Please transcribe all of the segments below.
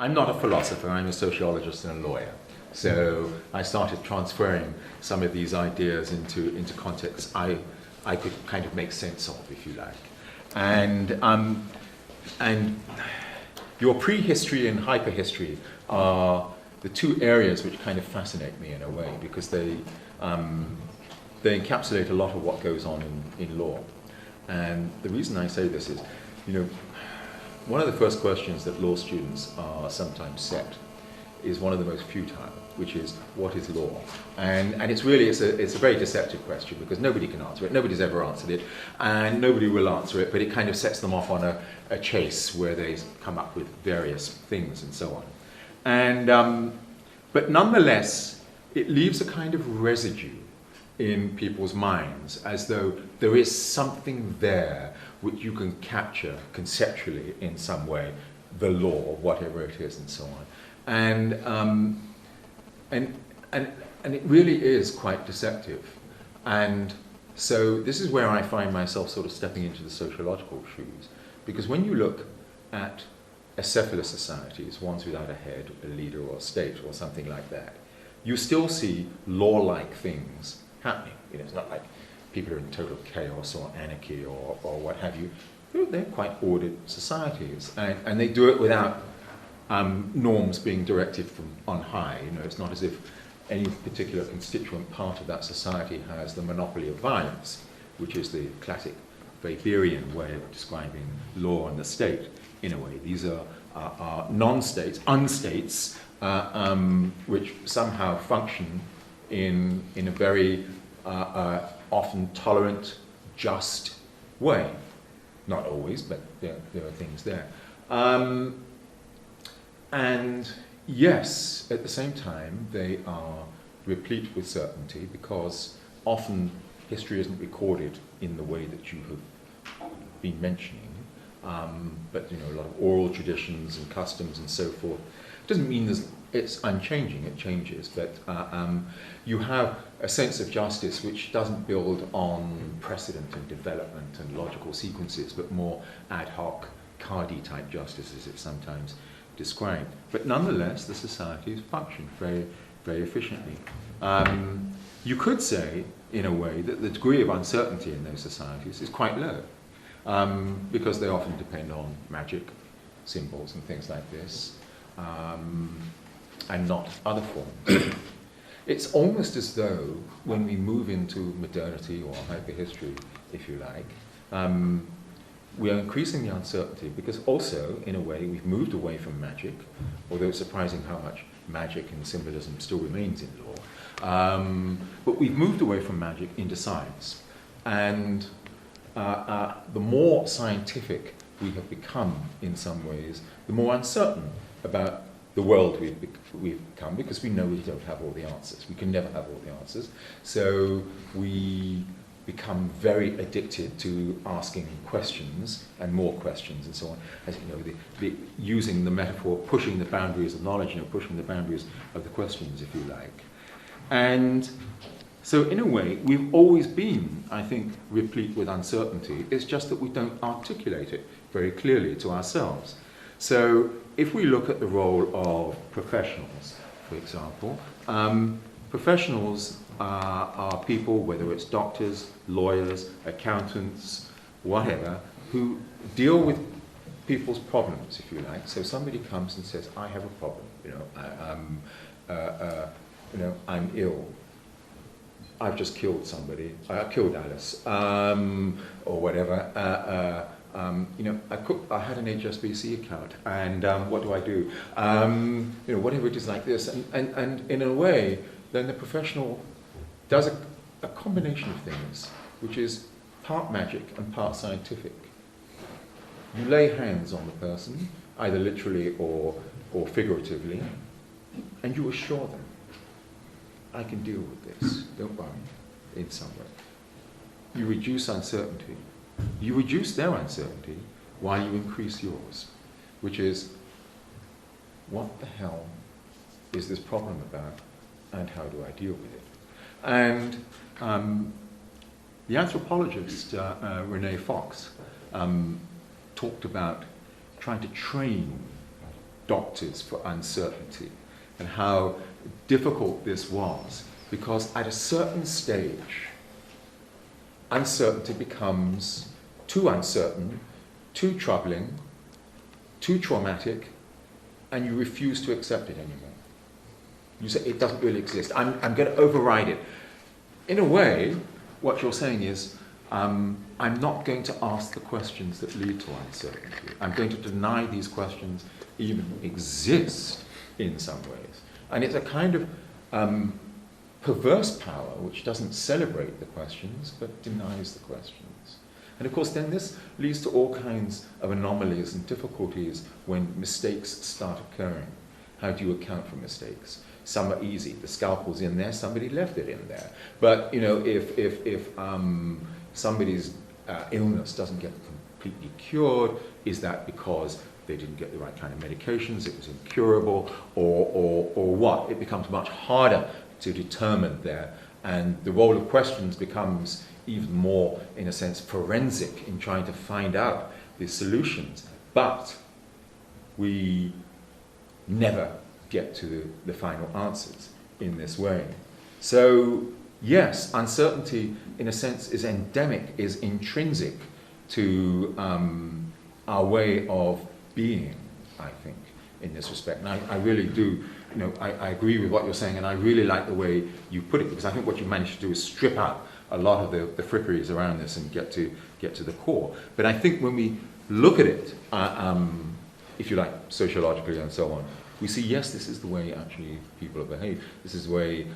I'm not a philosopher, I'm a sociologist and a lawyer. So I started transferring some of these ideas into contexts I could kind of make sense of, if you like. And your prehistory and hyperhistory are the two areas which kind of fascinate me in a way, because they encapsulate a lot of what goes on in law. And the reason I say this is, one of the first questions that law students are sometimes set is one of the most futile, which is, what is law? And it's a very deceptive question, because nobody can answer it, nobody's ever answered it, and nobody will answer it, but it kind of sets them off on a chase where they come up with various things and so on. And, but nonetheless, it leaves a kind of residue in people's minds, as though there is something there which you can capture conceptually in some way, the law, whatever it is, and so on. And it really is quite deceptive. And so this is where I find myself sort of stepping into the sociological shoes, because when you look at acephalous societies, ones without a head, a leader or a state or something like that, you still see law-like things happening. It's not like people are in total chaos or anarchy or what have you. They're quite ordered societies, and they do it without norms being directed from on high. It's not as if any particular constituent part of that society has the monopoly of violence, which is the classic Weberian way of describing law and the state. In a way, these are non-states, unstates, which somehow function in a very often tolerant, just way. Not always, but there are things there. And yes, at the same time, they are replete with certainty, because often history isn't recorded in the way that you have been mentioning. But a lot of oral traditions and customs and so forth. It doesn't mean it's unchanging, it changes, but you have a sense of justice which doesn't build on precedent and development and logical sequences, but more ad hoc, cardy type justice, as it's sometimes described. But nonetheless, the societies function very, very efficiently. You could say, in a way, that the degree of uncertainty in those societies is quite low, because they often depend on magic, symbols and things like this, and not other forms. It's almost as though when we move into modernity or hyperhistory, if you like, we are increasing the uncertainty, because also, in a way, we've moved away from magic, although it's surprising how much magic and symbolism still remains in law. But we've moved away from magic into science. And the more scientific we have become in some ways, the more uncertain about the world we've become, because we know we don't have all the answers. We can never have all the answers. So we become very addicted to asking questions and more questions and so on. As you know, using the metaphor, pushing the boundaries of knowledge, pushing the boundaries of the questions, if you like. And so in a way, we've always been, I think, replete with uncertainty. It's just that we don't articulate it very clearly to ourselves. So if we look at the role of professionals, for example, professionals are people, whether it's doctors, lawyers, accountants, whatever, who deal with people's problems, if you like. So somebody comes and says, I have a problem, I'm ill. I've just killed somebody. I killed Alice, or whatever. I had an HSBC account, and what do I do? Whatever it is like this, and in a way, then the professional does a combination of things, which is part magic and part scientific. You lay hands on the person, either literally or figuratively, and you assure them, I can deal with this, don't worry, in some way. You reduce uncertainty. You reduce their uncertainty while you increase yours, which is, what the hell is this problem about, and how do I deal with it? And the anthropologist Renee Fox talked about trying to train doctors for uncertainty and how difficult this was, because at a certain stage, uncertainty becomes too uncertain, too troubling, too traumatic, and you refuse to accept it anymore. You say, it doesn't really exist. I'm going to override it. In a way, what you're saying is, I'm not going to ask the questions that lead to uncertainty. I'm going to deny these questions even exist in some ways. And it's a kind of perverse power which doesn't celebrate the questions, but denies the questions. And of course, then this leads to all kinds of anomalies and difficulties when mistakes start occurring. How do you account for mistakes? Some are easy. The scalpel's in there, somebody left it in there. But, you know, if somebody's illness doesn't get completely cured, is that because they didn't get the right kind of medications, it was incurable, or what? It becomes much harder to determine there. And the role of questions becomes even more, in a sense, forensic in trying to find out the solutions. But we never get to the final answers in this way. So, yes, uncertainty, in a sense, is endemic, is intrinsic to our way of being, I think, in this respect. And I really do, you know, I agree with what you're saying, and I really like the way you put it, because I think what you managed to do is strip out a lot of the fripperies around this and get to the core. But I think when we look at it, if you like, sociologically and so on, we see, yes, this is the way actually people behave. This is the way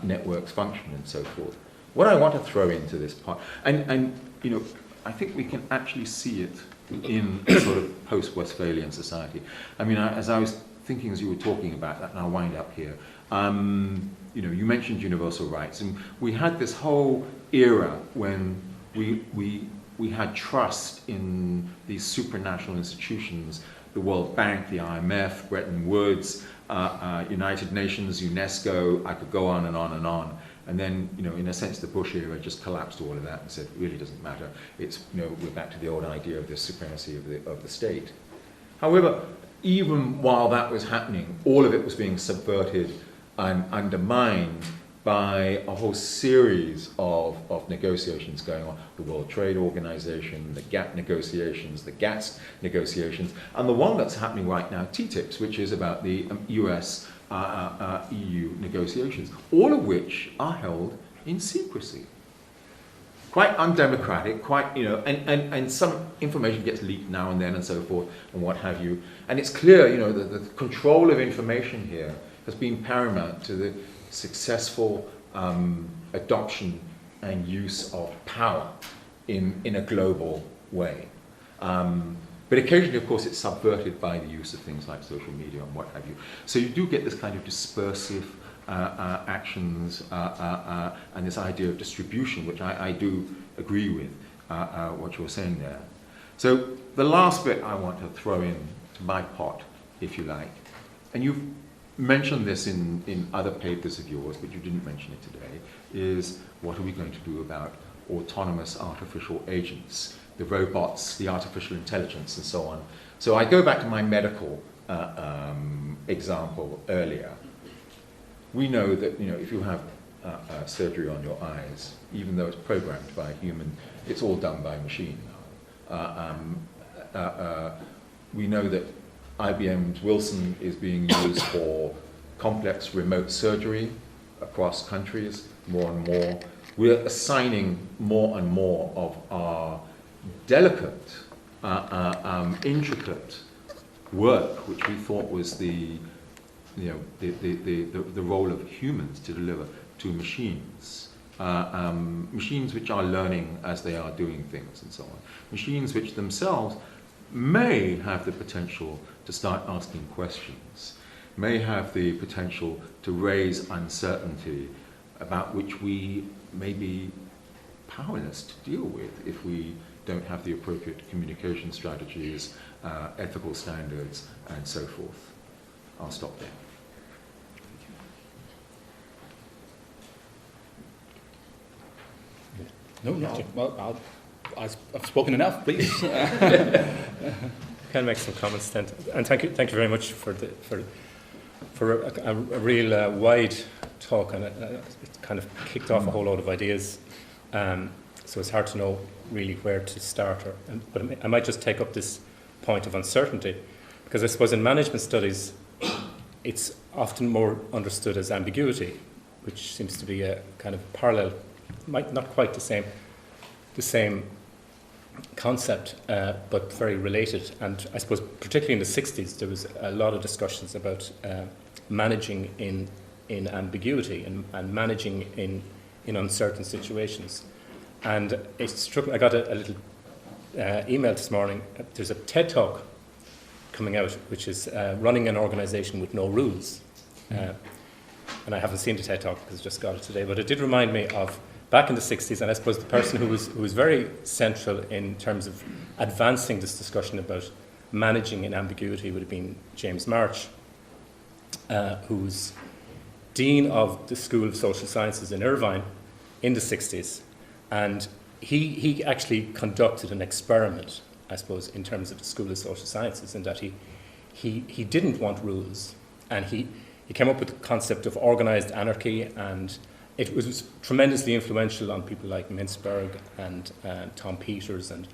networks function and so forth. What I want to throw into this part, and you know, I think we can actually see it in a sort of post-Westphalian society. I mean, as I was thinking as you were talking about that, and I'll wind up here, you know, you mentioned universal rights, and we had this whole era when we had trust in these supranational institutions, the World Bank, the IMF, Bretton Woods, United Nations, UNESCO. I could go on and on and on. And then, you know, in a sense, the Bush era just collapsed all of that and said, it really doesn't matter. It's, you know, we're back to the old idea of the supremacy of the state. However, even while that was happening, all of it was being subverted and undermined by a whole series of negotiations going on. The World Trade Organization, the GATT negotiations, the GATS negotiations, and the one that's happening right now, TTIPs, which is about the US EU negotiations, all of which are held in secrecy. Quite undemocratic, quite, you know, and some information gets leaked now and then and so forth and what have you. And it's clear, you know, that the control of information here has been paramount to the successful adoption and use of power in a global way. But occasionally, of course, it's subverted by the use of things like social media and what have you. So you do get this kind of dispersive actions and this idea of distribution, which I do agree with what you were saying there. So the last bit I want to throw in to my pot, if you like, and you've mentioned this in other papers of yours, but you didn't mention it today, is what are we going to do about autonomous artificial agents, the robots, the artificial intelligence, and so on. So I go back to my medical example earlier. We know that, you know, if you have surgery on your eyes, even though it's programmed by a human, it's all done by machine now. We know that IBM's Wilson is being used for complex remote surgery across countries more and more. We're assigning more and more of our delicate, intricate work, which we thought was the role of humans to deliver, to machines. Machines which are learning as they are doing things and so on. Machines which themselves may have the potential to start asking questions, may have the potential to raise uncertainty about which we may be powerless to deal with if we don't have the appropriate communication strategies, ethical standards, and so forth. I'll stop there. No, not well, I've spoken enough, please. Okay, I'll make some comments then. And thank you very much for a real wide talk, and it kind of kicked off a whole lot of ideas. So it's hard to know really where to start. But I might just take up this point of uncertainty, because I suppose in management studies, it's often more understood as ambiguity, which seems to be a kind of parallel, not quite the same concept, but very related. And I suppose particularly in the 60s, there was a lot of discussions about managing in ambiguity and managing in uncertain situations. And it struck me, I got a little email this morning. There's a TED Talk coming out, which is running an organization with no rules. And I haven't seen the TED Talk because I just got it today, but it did remind me of back in the 60s, and I suppose the person who was very central in terms of advancing this discussion about managing in ambiguity would have been James March, who's Dean of the School of Social Sciences in Irvine in the 60s. And he actually conducted an experiment, I suppose, in terms of the School of Social Sciences, in that he didn't want rules. And he came up with the concept of organized anarchy, and it was tremendously influential on people like Mintzberg and Tom Peters, and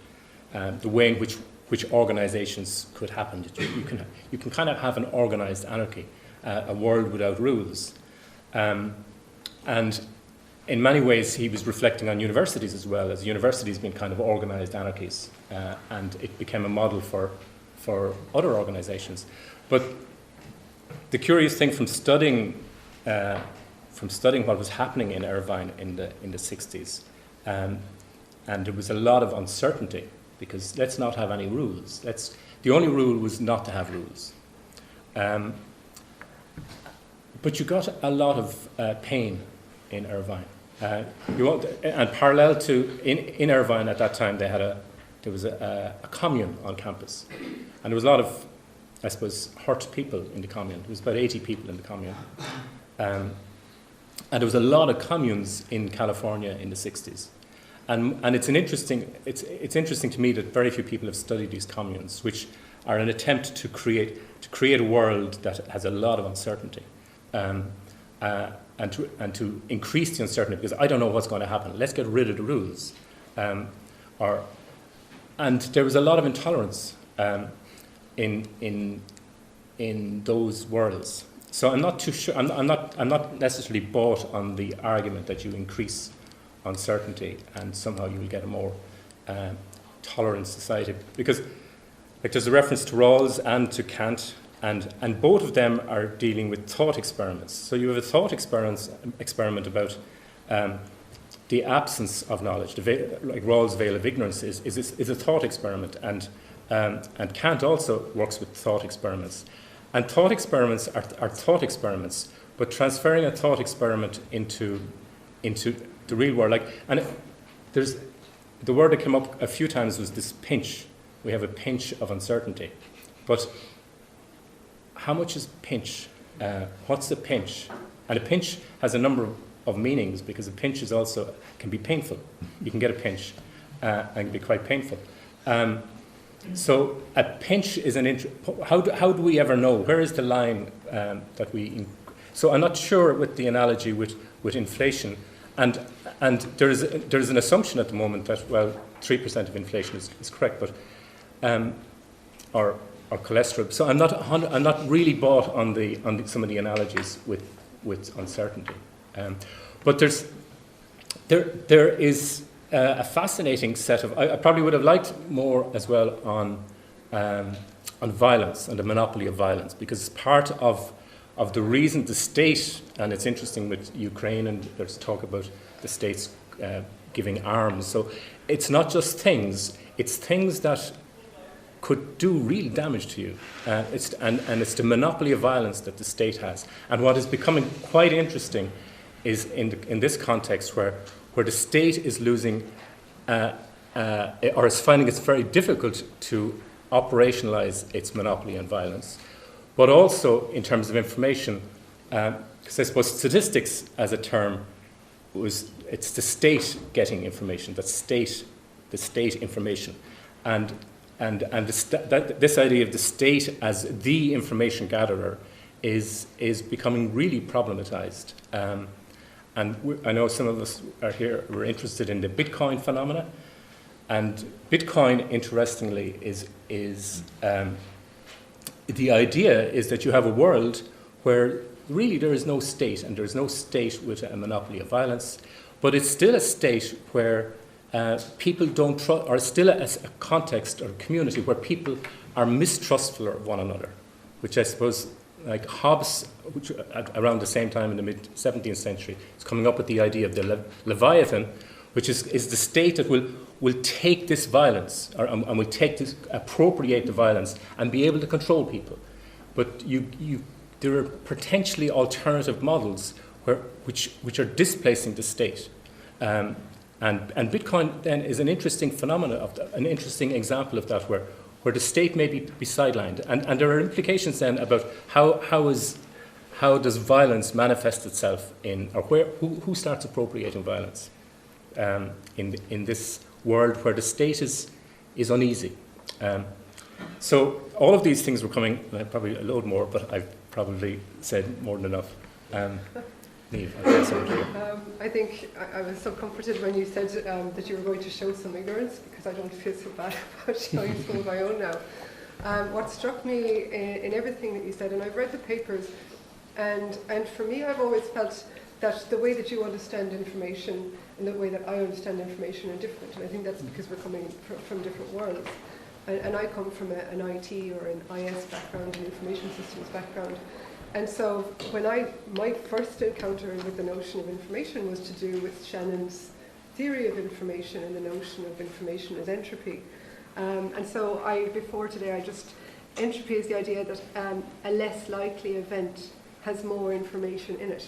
the way in which organizations could happen. You can kind of have an organized anarchy, a world without rules. And in many ways, he was reflecting on universities as well, as universities being kind of organized anarchies, and it became a model for other organizations. But the curious thing from studying what was happening in Irvine in the 60s, and there was a lot of uncertainty, because let's not have any rules. The only rule was not to have rules. But you got a lot of pain in Irvine. And parallel to in Irvine at that time, there was a commune on campus, and there was a lot of, I suppose, hurt people in the commune. There was about 80 people in the commune, and there was a lot of communes in California in the 60s, and it's interesting to me that very few people have studied these communes, which are an attempt to create a world that has a lot of uncertainty. And to increase the uncertainty, because I don't know what's going to happen. Let's get rid of the rules. And there was a lot of intolerance in those worlds. So I'm not too sure. I'm not necessarily bought on the argument that you increase uncertainty and somehow you will get a more tolerant society, because like there's a reference to Rawls and to Kant. And both of them are dealing with thought experiments. So you have a thought experiment about the absence of knowledge. Like Rawls' veil of ignorance is a thought experiment, and Kant also works with thought experiments. And thought experiments are thought experiments, but transferring a thought experiment into the real world. There's the word that came up a few times was this pinch. We have a pinch of uncertainty, but how much is pinch? What's a pinch? And a pinch has a number of meanings, because a pinch can be painful. You can get a pinch and it can be quite painful. So a pinch is how do we ever know? Where is the line that we... So I'm not sure with the analogy with inflation. And there's an assumption at the moment that, 3% of inflation is correct, but... or cholesterol. So I'm not really bought on some of the analogies with uncertainty. But there is a fascinating set of. I probably would have liked more as well on violence and the monopoly of violence, because it's part of the reason the state, and it's interesting with Ukraine, and there's talk about the states giving arms. So it's not just things; it's things that could do real damage to you. It's the monopoly of violence that the state has. And what is becoming quite interesting is in this context where the state is losing, or is finding it's very difficult to operationalize its monopoly on violence, but also in terms of information, because I suppose statistics as a term it's the state getting information, the state information. And this idea of the state as the information gatherer is becoming really problematized. I know some of us are here, we're interested in the Bitcoin phenomena, and Bitcoin, interestingly, is the idea is that you have a world where really there is no state, and there is no state with a monopoly of violence, but it's still a state where people don't trust, or still a context or a community where people are mistrustful of one another, which I suppose, like Hobbes, which around the same time in the mid-17th century, is coming up with the idea of the Leviathan, which is the state that will take this violence, and will appropriate the violence and be able to control people. But there are potentially alternative models which are displacing the state. And Bitcoin then is an interesting phenomenon an interesting example of that, where the state may be sidelined, and there are implications then about how does violence manifest itself who starts appropriating violence in this world where the state is uneasy. So all of these things were coming, and probably a load more, but I've probably said more than enough. Niamh, I'll pass over to you. I think I was so comforted when you said that you were going to show some ignorance, because I don't feel so bad about showing some of my own now. What struck me in everything that you said, and I've read the papers, and for me I've always felt that the way that you understand information and the way that I understand information are different, and I think that's because we're coming from different worlds. And I come from an IT or an IS background, an information systems background. And so when my first encounter with the notion of information was to do with Shannon's theory of information and the notion of information as entropy. And so before today, entropy is the idea that a less likely event has more information in it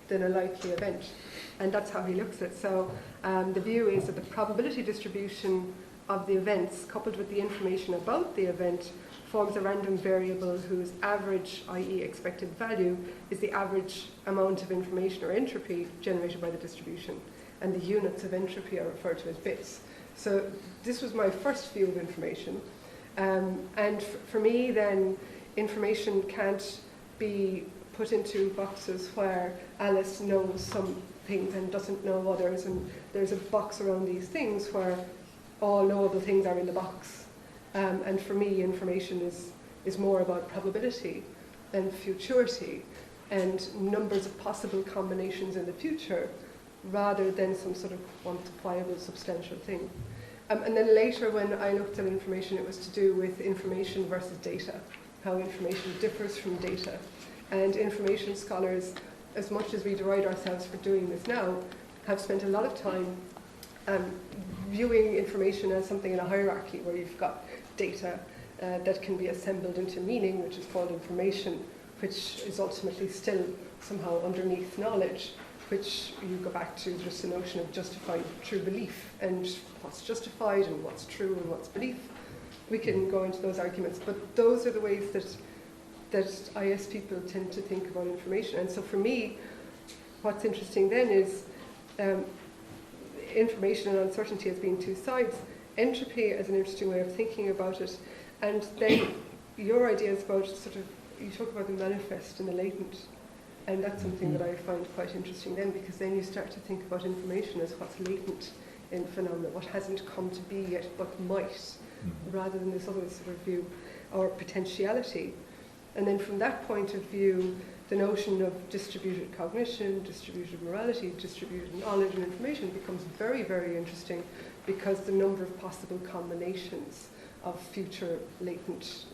than a likely event. And that's how he looks at it. So the view is that the probability distribution of the events coupled with the information about the event forms a random variable whose average, i.e. expected value, is the average amount of information or entropy generated by the distribution. And the units of entropy are referred to as bits. So this was my first view of information. And for me then, information can't be put into boxes where Alice knows some things and doesn't know others, and there's a box around these things where all knowable things are in the box. And for me, information is more about probability and futurity and numbers of possible combinations in the future rather than some sort of quantifiable, substantial thing. And then later when I looked at information, it was to do with information versus data, how information differs from data. And information scholars, as much as we deride ourselves for doing this now, have spent a lot of time viewing information as something in a hierarchy where you've got data that can be assembled into meaning, which is called information, which is ultimately still somehow underneath knowledge, which you go back to just the notion of justifying true belief and what's justified and what's true and what's belief. We can go into those arguments, but those are the ways that IS people tend to think about information. And so for me, what's interesting then is information and uncertainty as being two sides, entropy as an interesting way of thinking about it, and then your ideas about you talk about the manifest and the latent, and that's something that I find quite interesting then, because then you start to think about information as what's latent in phenomena, what hasn't come to be yet but might, rather than this other sort of view, or potentiality. And then from that point of view, the notion of distributed cognition, distributed morality, distributed knowledge and information becomes very, very interesting, because the number of possible combinations of future latent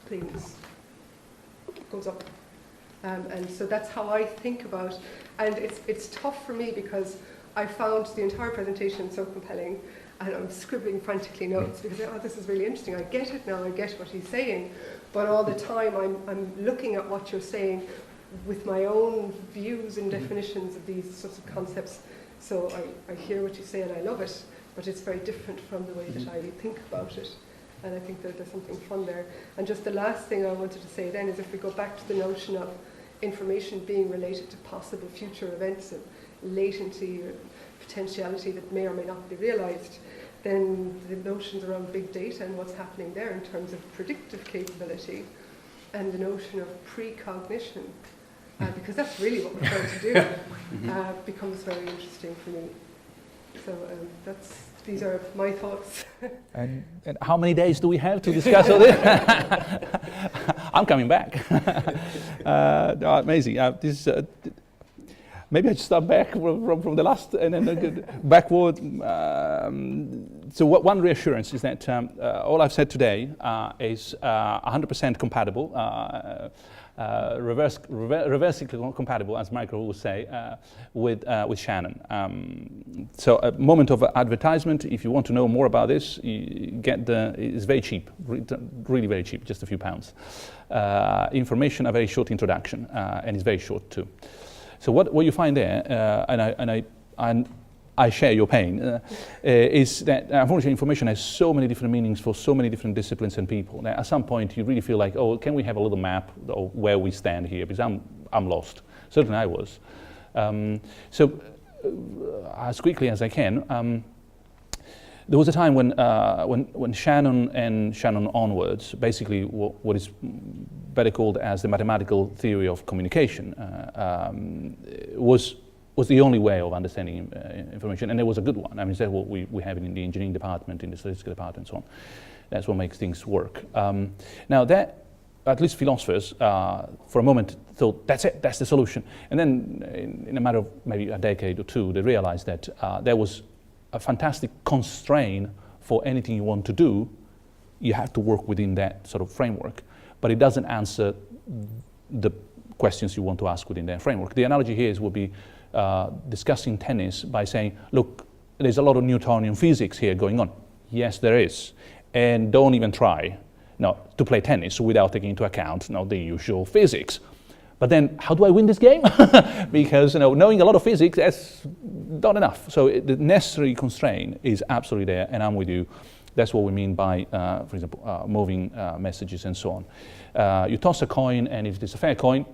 claims goes up. And so that's how I think about, and it's tough for me because I found the entire presentation so compelling, and I'm scribbling frantically notes because this is really interesting. I get it now. I get what he's saying, but all the time I'm looking at what you're saying with my own views and definitions of these sorts of concepts. So I hear what you say and I love it, but it's very different from the way that I think about it. And I think that there's something fun there. And just the last thing I wanted to say then is, if we go back to the notion of information being related to possible future events and latency or potentiality that may or may not be realized, then the notions around big data and what's happening there in terms of predictive capability and the notion of precognition, because that's really what we're trying to do, becomes very interesting for me. So these are my thoughts. And how many days do we have to discuss all this? I'm coming back. Amazing. Maybe I should start back from the last and then backward. So one reassurance is that all I've said today is 100% compatible, reversing compatible, as Michael will say, with Shannon. So a moment of advertisement. If you want to know more about this, you get it's very cheap, really very cheap, just a few pounds. Information, a very short introduction, and it's very short too. So what you find there, and I share your pain, is that unfortunately information has so many different meanings for so many different disciplines and people. Now, at some point you really feel like, oh, can we have a little map of where we stand here? Because I'm lost. Certainly I was. So as quickly as I can, there was a time when Shannon and Shannon onwards, basically what is better called as the mathematical theory of communication, was the only way of understanding information, and it was a good one. I mean, that's what we have it in the engineering department, in the statistical department, and so on. That's what makes things work. Now that, at least philosophers, for a moment thought, that's it, that's the solution. And then in a matter of maybe a decade or two, they realized that there was a fantastic constraint for anything you want to do. You have to work within that sort of framework, but it doesn't answer the questions you want to ask within that framework. The analogy here would be discussing tennis by saying, look, there's a lot of Newtonian physics here going on. Yes, there is. And don't even try to play tennis without taking into account the usual physics. But then, how do I win this game? Because knowing a lot of physics, that's not enough. So the necessary constraint is absolutely there, and I'm with you. That's what we mean by, for example, moving messages and so on. You toss a coin, and if it's a fair coin,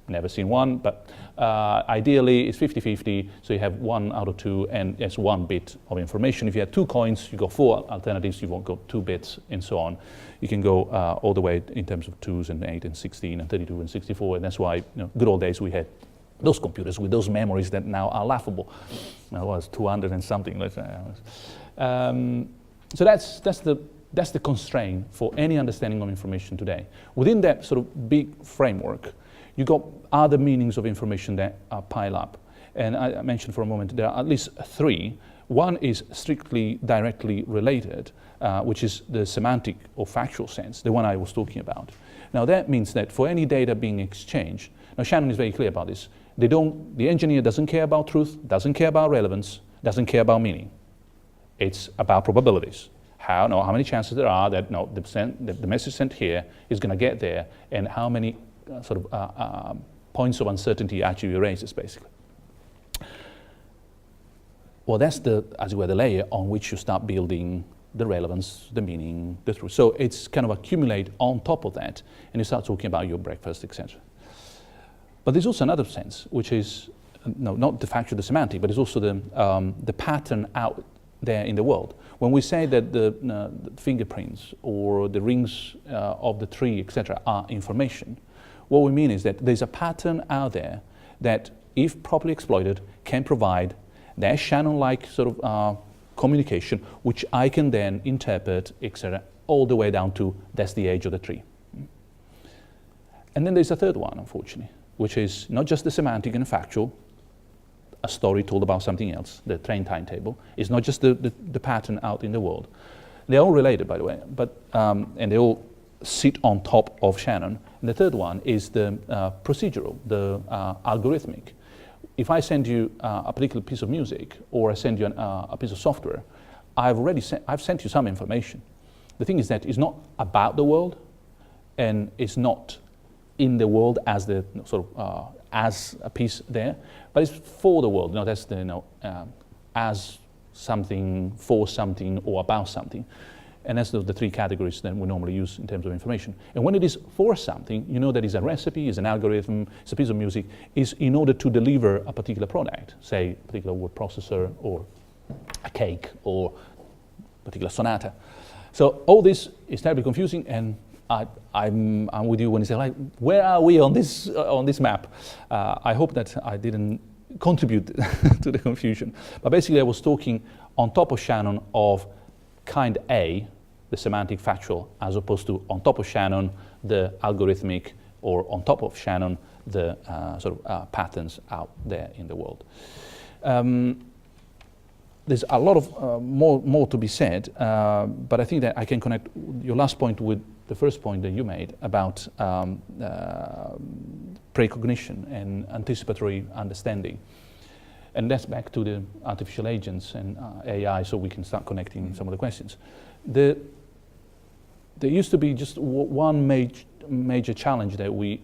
never seen one, but ideally it's 50-50, so you have 1 out of 2, and that's 1 bit of information. If you have 2 coins, you got 4 alternatives, you won't go 2 bits, and so on. You can go all the way in terms of 2s and 8 and 16 and 32 and 64, and that's why, good old days we had those computers with those memories that now are laughable. It was 200 and something. So that's the constraint for any understanding of information today. Within that sort of big framework, you got other meanings of information that pile up. And I mentioned for a moment, there are at least 3. One is strictly directly related, which is the semantic or factual sense, the one I was talking about. Now that means that for any data being exchanged, now Shannon is very clear about this, the engineer doesn't care about truth, doesn't care about relevance, doesn't care about meaning. It's about probabilities. How many chances there are that the message sent here is going to get there, and how many points of uncertainty actually erases, basically. Well, that's the layer on which you start building the relevance, the meaning, the truth. So it's kind of accumulate on top of that, and you start talking about your breakfast, etc. But there's also another sense, which is not the factual, the semantic, but it's also the pattern out there in the world. When we say that the fingerprints or the rings of the tree, etc., are information, what we mean is that there's a pattern out there that, if properly exploited, can provide that Shannon-like sort of communication, which I can then interpret, etc., all the way down to that's the age of the tree. And then there's a third one, unfortunately, which is not just the semantic and factual, a story told about something else, the train timetable. It's not just the pattern out in the world. They're all related, by the way, but and they all sit on top of Shannon. And the third one is the procedural, the algorithmic. If I send you a particular piece of music, or I send you a piece of software, I've sent you some information. The thing is that it's not about the world, and it's not in the world as the as a piece there, but it's for the world. That's the as something, for something, or about something. And that's the 3 categories that we normally use in terms of information. And when it is for something, that it's a recipe, it's an algorithm, it's a piece of music, is in order to deliver a particular product, say a particular word processor, or a cake, or particular sonata. So all this is terribly confusing, and I'm with you when you say, like, where are we on this map? I hope that I didn't contribute to the confusion. But basically, I was talking on top of Shannon of kind A, the semantic factual, as opposed to on top of Shannon, the algorithmic, or on top of Shannon, the patterns out there in the world. There's a lot of more to be said, but I think that I can connect your last point with the first point that you made about precognition and anticipatory understanding. And that's back to the artificial agents and AI, so we can start connecting some of the questions. There used to be just one major challenge that we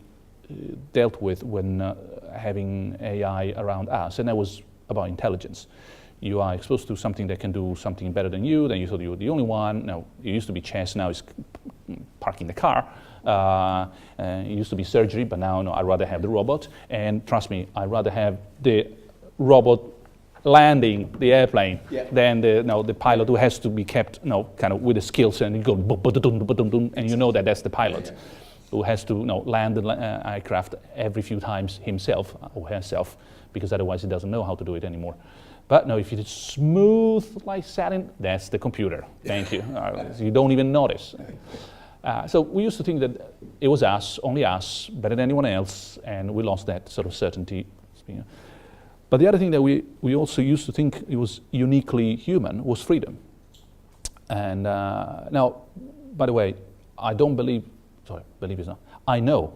dealt with when having AI around us, and that was about intelligence. You are exposed to something that can do something better than you, then you thought you were the only one. No, it used to be chess, now it's parking the car. It used to be surgery, but now no, I'd rather have the robot. And trust me, I'd rather have the robot landing the airplane than the pilot, who has to be kept kind of with the skills, and you go and you know that that's the pilot who has to land the aircraft every few times himself or herself, because otherwise he doesn't know how to do it anymore. But no, if it's smooth like satin, that's the computer. Thank you. You don't even notice. So we used to think that it was us, only us, better than anyone else, and we lost that sort of certainty. But the other thing that we also used to think it was uniquely human was freedom. And now, by the way, I don't believe, sorry, believe is not, I know,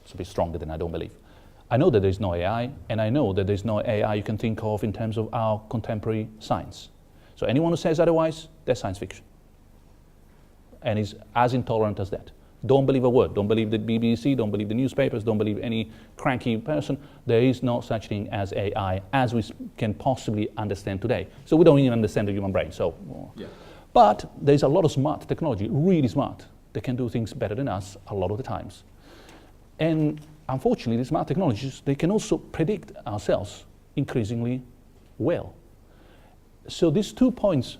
it's a bit stronger than I don't believe. I know that there's no AI, and I know that there's no AI you can think of in terms of our contemporary science. So anyone who says otherwise, that's science fiction. And is as intolerant as that. Don't believe a word. Don't believe the BBC, don't believe the newspapers, don't believe any cranky person. There is no such thing as AI as we can possibly understand today. So we don't even understand the human brain. But there's a lot of smart technology, really smart, that can do things better than us a lot of the times. And unfortunately, these smart technologies, they can also predict ourselves increasingly well. So these 2 points,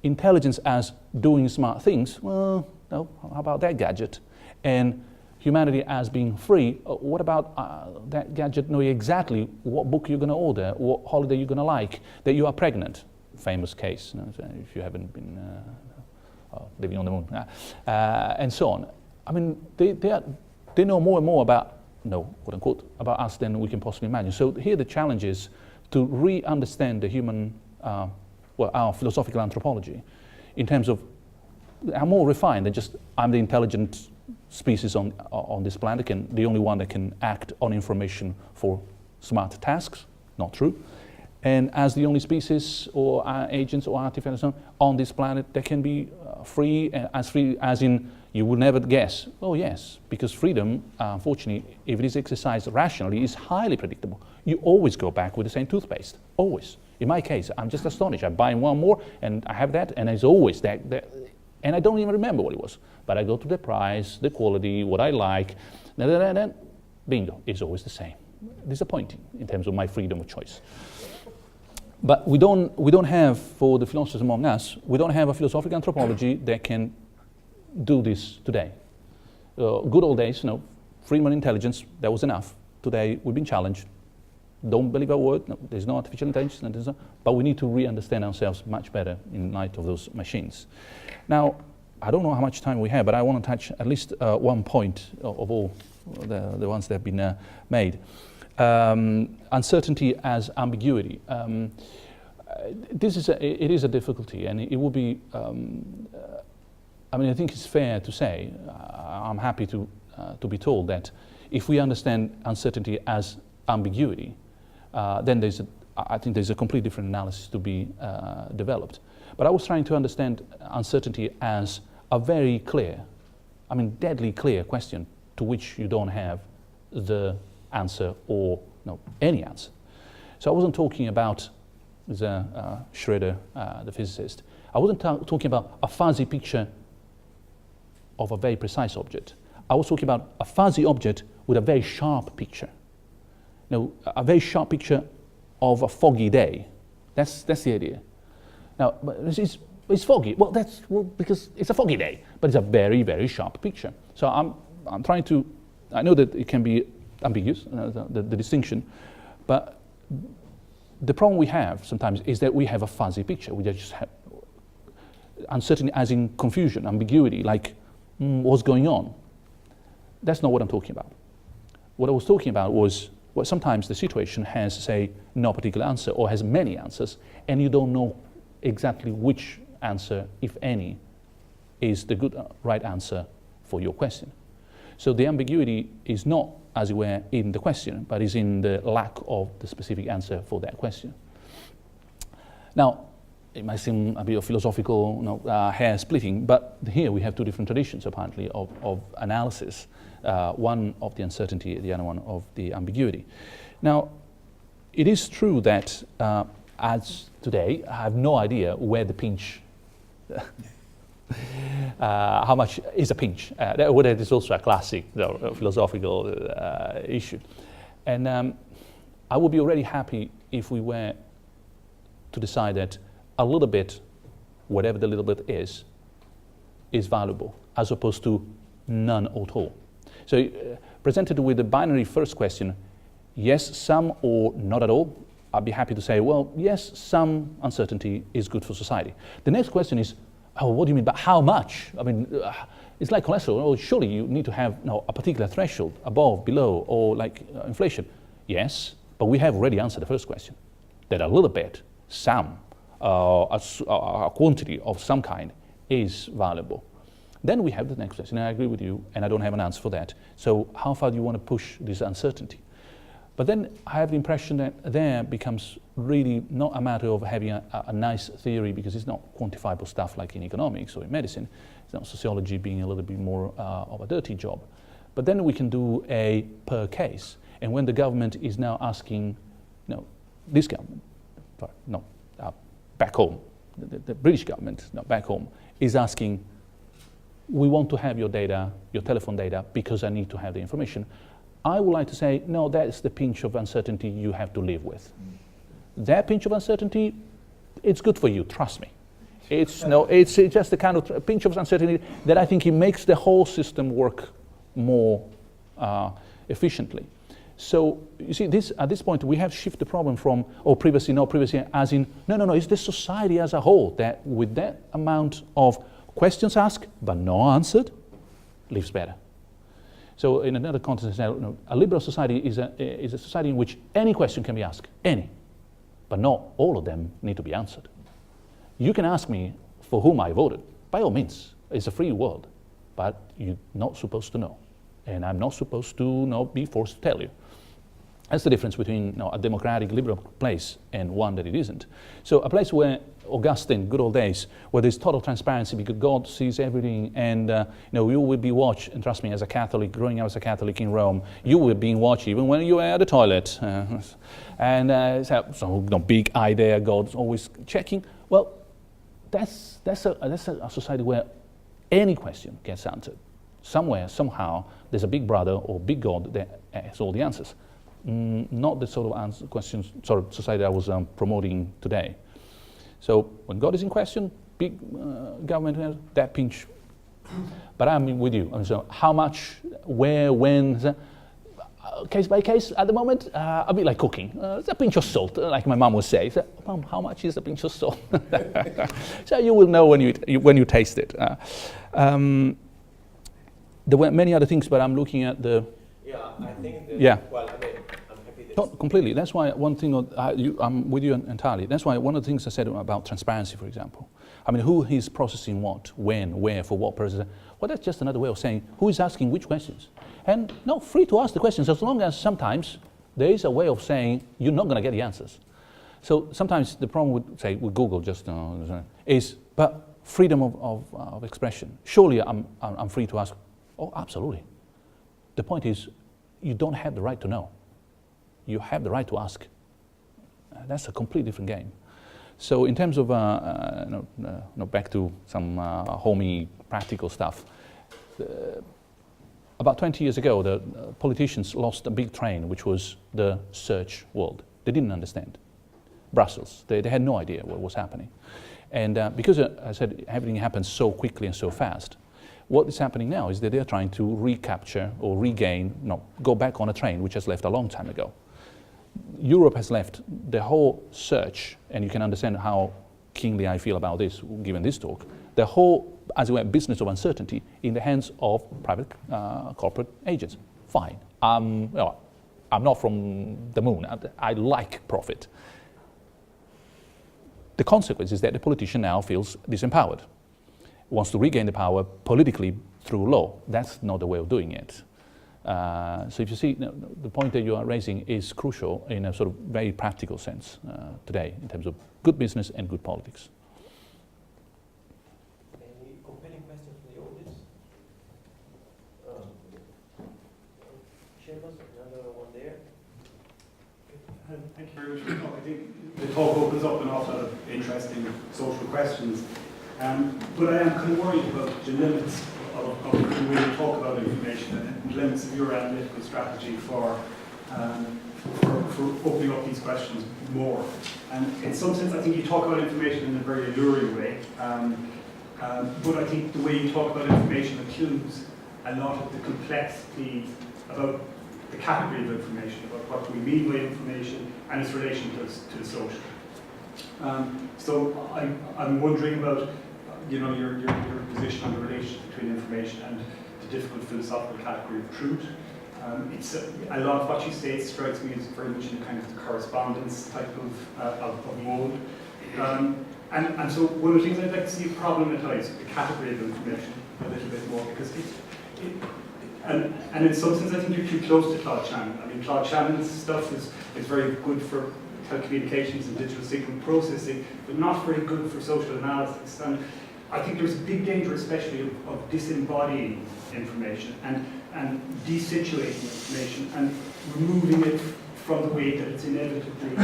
intelligence as doing smart things, well, no, how about that gadget? And humanity as being free, what about that gadget knowing exactly what book you're going to order, what holiday you're going to like, that you are pregnant? Famous case, if you haven't been living on the moon, and so on. I mean, they know more and more about, quote unquote, about us than we can possibly imagine. So here the challenge is to re-understand the human, our philosophical anthropology, in terms of are more refined than just I'm the intelligent species on this planet, the only one that can act on information for smart tasks. Not true. And as the only species or agents or artifacts on this planet that can be free as in you would never guess. Oh yes, because freedom, unfortunately, if it is exercised rationally, is highly predictable. You always go back with the same toothpaste, always. In my case, I'm just astonished. I buy one more and I have that, and it's always that, and I don't even remember what it was. But I go to the price, the quality, what I like, bingo, it's always the same. Disappointing in terms of my freedom of choice. But we don't have, for the philosophers among us, we don't have a philosophical anthropology that can do this today. Good old days, Freeman intelligence, that was enough. Today, we've been challenged. Don't believe a word, no, there's no artificial intelligence, but we need to re-understand ourselves much better in light of those machines. Now, I don't know how much time we have, but I want to touch at least one point of all the ones that have been made. Uncertainty as ambiguity. It is a difficulty, and it will be, I think it's fair to say, I'm happy to be told that if we understand uncertainty as ambiguity, then I think there's a completely different analysis to be developed. But I was trying to understand uncertainty as a very clear, deadly clear question to which you don't have the answer or any answer. So I wasn't talking about Schroeder, the physicist. I wasn't talking about a fuzzy picture of a very precise object. I was talking about a fuzzy object with a very sharp picture. A very sharp picture of a foggy day. That's the idea. Now, this is it's foggy. Well, that's because it's a foggy day, but it's a very, very sharp picture. So I'm trying to, I know that it can be ambiguous, the distinction, but the problem we have sometimes is that we have a fuzzy picture. We just have uncertainty as in confusion, ambiguity, like what's going on. That's not what I'm talking about. What I was talking about was, well, sometimes the situation has, say, no particular answer or has many answers, and you don't know exactly which answer, if any, is the good, right answer for your question. So the ambiguity is not, as it were, in the question, but is in the lack of the specific answer for that question. Now, it might seem a bit of philosophical, hair splitting, but here we have two different traditions, apparently, of analysis. One of the uncertainty, the other one of the ambiguity. Now, it is true that as today, I have no idea where the pinch, how much is a pinch. That is also a classic philosophical issue. And I would be already happy if we were to decide that a little bit, whatever the little bit is valuable, as opposed to none at all. So presented with the binary first question, yes, some or not at all, I'd be happy to say, well, yes, some uncertainty is good for society. The next question is, oh, what do you mean by how much? I mean, it's like cholesterol. Oh, surely you need to have a particular threshold, above, below, or like inflation. Yes, but we have already answered the first question, that a little bit, some, a quantity of some kind is valuable. Then we have the next question, and I agree with you, and I don't have an answer for that. So how far do you want to push this uncertainty? But then I have the impression that there becomes really not a matter of having a nice theory, because it's not quantifiable stuff like in economics or in medicine. It's not sociology being a little bit more of a dirty job. But then we can do a per case. And when the government is now asking, this government, back home, the British government, back home, is asking, we want to have your data, your telephone data, because I need to have the information. I would like to say, no, that's the pinch of uncertainty you have to live with. That pinch of uncertainty, it's good for you, trust me. It's just the kind of pinch of uncertainty that I think it makes the whole system work more efficiently. So you see, at this point, we have shifted the problem from, privacy, no privacy, as in, no, it's the society as a whole that with that amount of questions asked but no answered, lives better. So in another context, a liberal society is a society in which any question can be asked, any, but not all of them need to be answered. You can ask me for whom I voted, by all means. It's a free world, but you're not supposed to know, and I'm not supposed to be forced to tell you. That's the difference between a democratic, liberal place and one that it isn't. So a place where Augustine, good old days, where there's total transparency because God sees everything, and you will be watched. And trust me, as a Catholic, growing up as a Catholic in Rome, you were being watched even when you were at the toilet. So big eye there, God's always checking. Well, that's a society where any question gets answered. Somewhere, somehow, there's a big brother or big God that has all the answers. Not the sort of society I was promoting today. So when God is in question, big government, that pinch. But I'm with you. So how much, where, when, case by case at the moment, a bit like cooking. It's a pinch of salt, like my mom would say. So, Mom, how much is a pinch of salt? So you will know when you taste it. There were many other things, but I'm looking at the... Yeah, I think that, yeah. well, I'm happy that... Not completely. That's why one thing, I'm with you entirely. That's why one of the things I said about transparency, for example. I mean, who is processing what, when, where, for what purpose? Well, that's just another way of saying who is asking which questions. And no, free to ask the questions, as long as sometimes there is a way of saying you're not going to get the answers. So sometimes the problem with Google is, but freedom of expression. Surely I'm free to ask. Oh, absolutely. The point is, you don't have the right to know. You have the right to ask. That's a completely different game. So in terms of, back to some homey practical stuff, about 20 years ago, the politicians lost a big train, which was the search world. They didn't understand. Brussels, they had no idea what was happening. And because, I said, everything happens so quickly and so fast, what is happening now is that they're trying to recapture or regain, no, go back on a train which has left a long time ago. Europe has left the whole search, and you can understand how keenly I feel about this, given this talk, the whole, as it were, business of uncertainty in the hands of private corporate agents. Fine. Well, I'm not from the moon. I like profit. The consequence is that the politician now feels disempowered, wants to regain the power politically through law. That's not the way of doing it. So if you see, the point that you are raising is crucial in a sort of very practical sense today, in terms of good business and good politics. Any compelling questions from the audience? Chairman, another one there. Thank you very much for the talk. I think the talk opens up an awful lot of interesting social questions. But I am kind of worried about the limits of the way you talk about information and the limits of your analytical strategy for opening up these questions more. And in some sense, I think you talk about information in a very alluring way. But I think the way you talk about information includes a lot of the complexity about the category of information, about what we mean by information and its relation to the social. So I'm wondering about your position on the relationship between information and the difficult philosophical category of truth. It's a lot of what you say strikes me as very much in kind of the correspondence type of mode. And so one of the things I'd like to see you problematize the category of information a little bit more, because and in some sense I think you're too close to Claude Shannon. I mean, Claude Shannon's stuff is very good for telecommunications and digital signal processing, but not very good for social analysis. And I think there's a big danger, especially of disembodying information and desituating information and removing it from the way that it's inevitably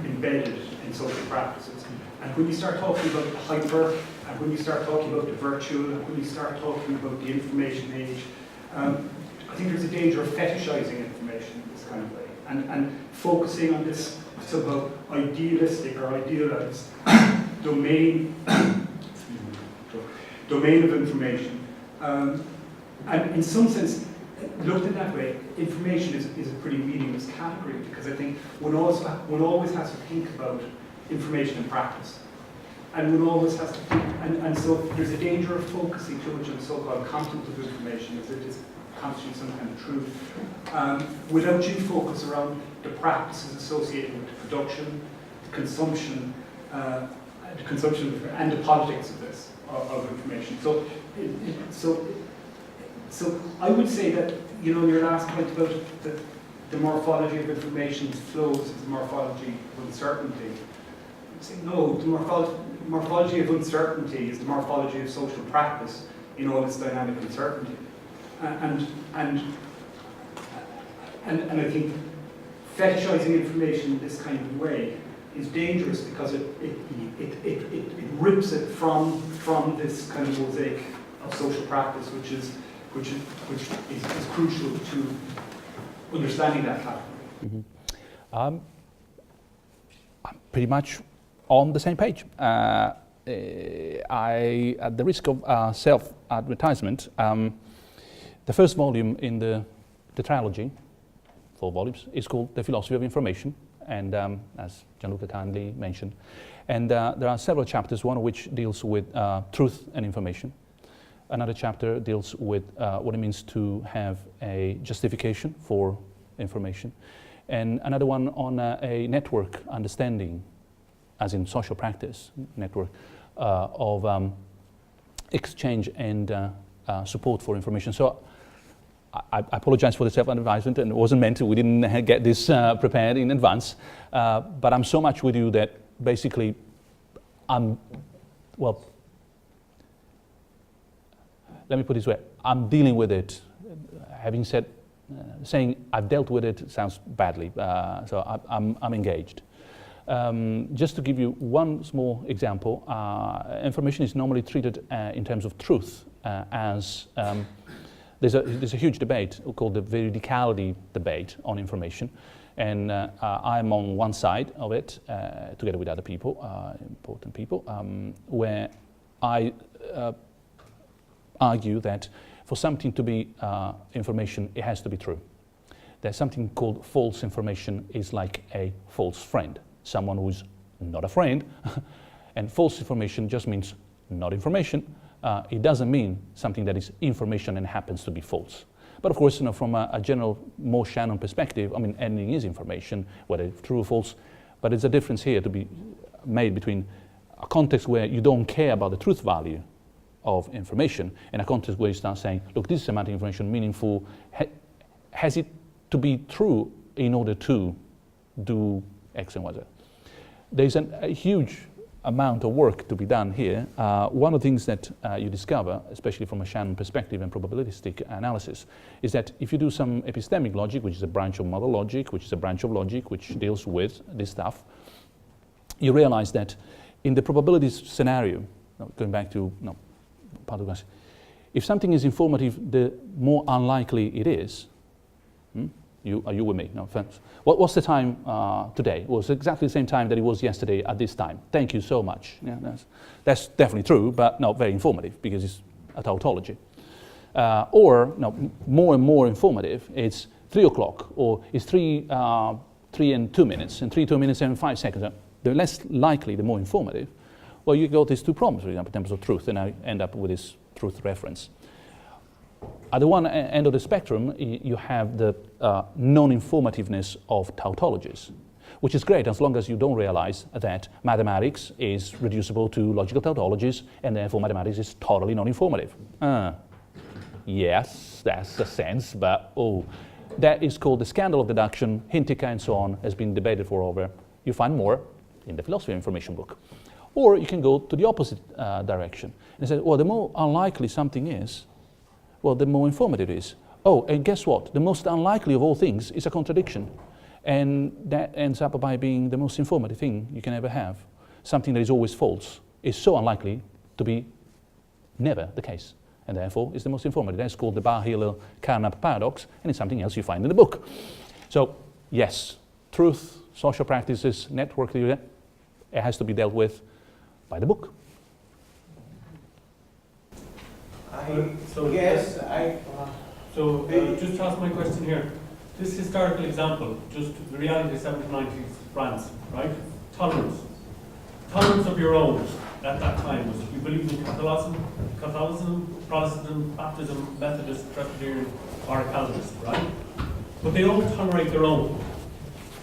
embedded in social practices. And when you start talking about the hyper, and when you start talking about the virtual, and when you start talking about the information age, I think there's a danger of fetishizing information in this kind of way, and focusing on this somehow idealistic or idealized domain of information. And in some sense, looked at that way, information is a pretty meaningless category, because I think one always has to think about information in practice. And one always has to think, and so there's a danger of focusing too much on so-called contemplative information, as if it constitutes some kind of truth, without due focus around the practices associated with the production, the consumption, and the politics of this, of information. So I would say that, your last point about the morphology of information's flows is the morphology of uncertainty. I say, no, the morphology of uncertainty is the morphology of social practice in all its dynamic uncertainty. And I think fetishizing information in this kind of way is dangerous, because it rips it from this kind of mosaic of social practice, which is crucial to understanding that category. Mm-hmm. I'm pretty much on the same page. At the risk of self-advertisement, the first volume in the tetralogy, 4 volumes, is called The Philosophy of Information, and as Gianluca kindly mentioned. And there are several chapters, one of which deals with truth and information. Another chapter deals with what it means to have a justification for information. And another one on a network understanding, as in social practice, network of exchange and support for information. So I apologize for the self-advertisement, and it wasn't meant to, we didn't get this prepared in advance. But I'm so much with you that basically let me put it this way, I'm dealing with it. Having said, saying I've dealt with it sounds badly, so I'm engaged. Just to give you one small example, information is normally treated in terms of truth as there's a huge debate called the veridicality debate on information, and I'm on one side of it, together with other people, important people, where I argue that for something to be information, it has to be true. There's something called false information is like a false friend, someone who's not a friend, and false information just means not information. It doesn't mean something that is information and happens to be false. But of course, you know, from a general, more Shannon perspective, I mean, anything is information, whether it's true or false, but there's a difference here to be made between a context where you don't care about the truth value of information and a context where you start saying, look, this is semantic information, meaningful, has it to be true in order to do X and Y, Z. There's a huge amount of work to be done here. One of the things that you discover, especially from a Shannon perspective and probabilistic analysis, is that if you do some epistemic logic, which is a branch of model logic, which is a branch of logic which deals with this stuff, you realize that in the probability scenario, going back to part of the question, if something is informative, the more unlikely it is. Are you with me? No, thanks. What's the time today? Well, it's exactly the same time that it was yesterday at this time. Thank you so much. Yeah, that's definitely true, but not very informative because it's a tautology. Or more and more informative, it's 3 o'clock, or it's 3 and 2 minutes, and 3, 2 minutes and 5 seconds. The less likely, the more informative. Well, you got these two problems, for example, in terms of truth, and I end up with this truth reference. At the one end of the spectrum, you have the non-informativeness of tautologies, which is great as long as you don't realize that mathematics is reducible to logical tautologies, and therefore mathematics is totally non-informative. Yes, that's a sense, but that is called the scandal of deduction. Hintika and so on has been debated for over. You find more in the philosophy of information book. Or you can go to the opposite direction and say, well, the more unlikely something is, well, the more informative it is. Oh, and guess what? The most unlikely of all things is a contradiction. And that ends up by being the most informative thing you can ever have. Something that is always false is so unlikely to be never the case. And therefore is the most informative. That's called the Bar-Hillel-Carnap paradox, and it's something else you find in the book. So, yes, truth, social practices, network theory, it has to be dealt with by the book. Just to ask my question here, this historical example, just the reality of 1790s France, right? Tolerance of your own at that time was you believed in Catholicism, Protestant, Baptism, Methodist, Presbyterian, or Calvinist, right? But they all tolerate their own.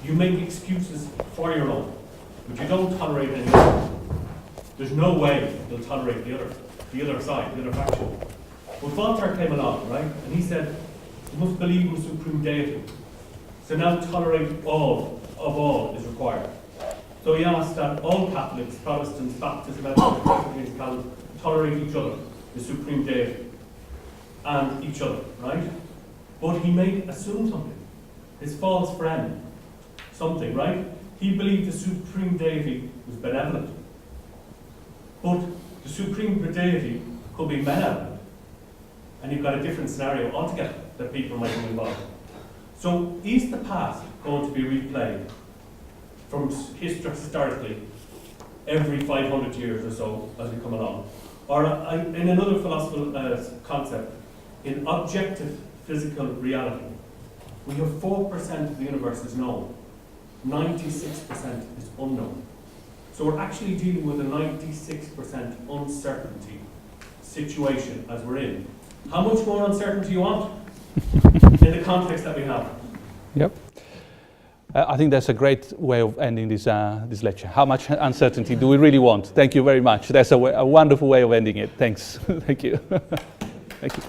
You make excuses for your own, but you don't tolerate any other. There's no way they'll tolerate the other side, the other faction. But Voltaire came along, right, and he said, you must believe in supreme deity. So now tolerate all is required. So he asked that all Catholics, Protestants, Baptists, Methodists, Presbyterians, Calvinists tolerate each other, the supreme deity, and each other, right? But he assumed something. His false friend, something, right? He believed the supreme deity was benevolent. But the supreme deity could be malevolent. And you've got a different scenario altogether that people might be involved in. So is the past going to be replayed from historically every 500 years or so as we come along? Or in another philosophical concept, in objective physical reality, we have 4% of the universe is known, 96% is unknown. So we're actually dealing with a 96% uncertainty situation as we're in. How much more uncertainty do you want in the context that we have? Yep. I think that's a great way of ending this lecture. How much uncertainty do we really want? Thank you very much. That's a wonderful way of ending it. Thanks. Thank you. Thank you.